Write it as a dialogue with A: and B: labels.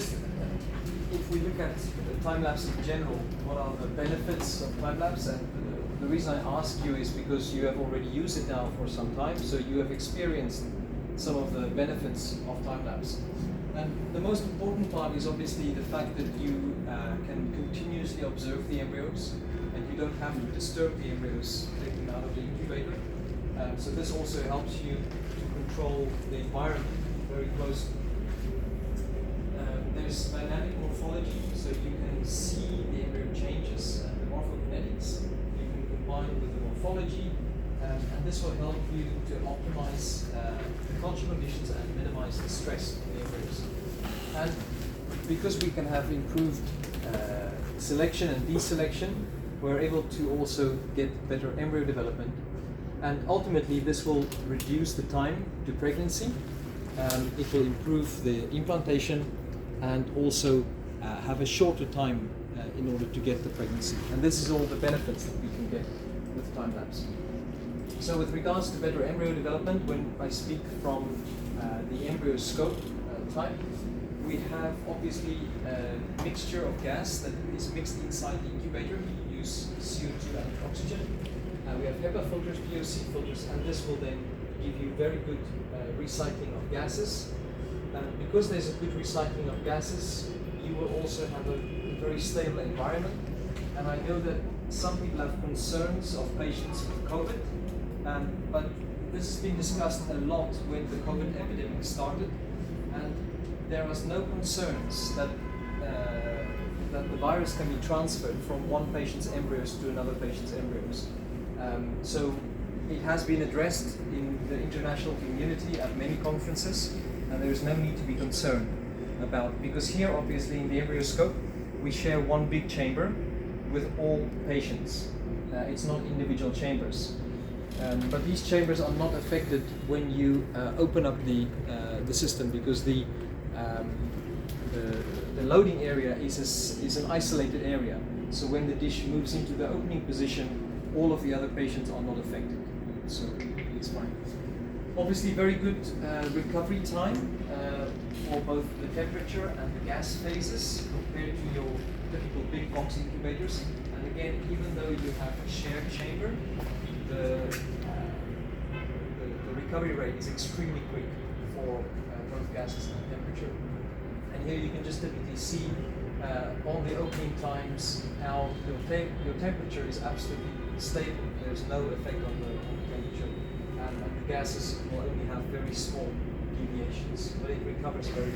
A: just if we look at time-lapse in general, what are the benefits of time-lapse? And the reason I ask you is because you have already used it now for some time, so you have experienced some of the benefits of time-lapse. And the most important part is obviously the fact that you can continuously observe the embryos, and you don't have to disturb the embryos taken out of the incubator. So this also helps you to control the environment very closely. There's dynamic morphology, so you can see the embryo changes and the morphokinetics. You can combine with the morphology, and this will help you to optimize the culture conditions and minimize the stress of the embryos. And because we can have improved selection and deselection, we're able to also get better embryo development. And ultimately, this will reduce the time to pregnancy. It will improve the implantation and also have a shorter time in order to get the pregnancy. And this is all the benefits that we can get with time-lapse. So with regards to better embryo development, when I speak from the embryo scope type, we have obviously a mixture of gas that is mixed inside the incubator. We use CO2 and oxygen. We have HEPA filters, POC filters, and this will then give you very good recycling of gases. Because there's a good recycling of gases, you will also have a very stable environment. And I know that some people have concerns of patients with COVID, but this has been discussed a lot when the COVID epidemic started, and there was no concerns that that the virus can be transferred from one patient's embryos to another patient's embryos. So it has been addressed in the international community at many conferences, and there is no need to be concerned about, because here obviously in the embryoscope we share one big chamber with all patients. It's not individual chambers, but these chambers are not affected when you open up the system, because the loading area is an isolated area. So when the dish moves into the opening position, all of the other patients are not affected, so it's fine. Obviously very good recovery time for both the temperature and the gas phases compared to your typical big box incubators. And again, even though you have a shared chamber, the recovery rate is extremely quick for both gases and temperature. And here you can just typically see on the opening times how your temperature is absolutely stable. There's no effect on the temperature, and the gases will only have very small deviations, but it recovers very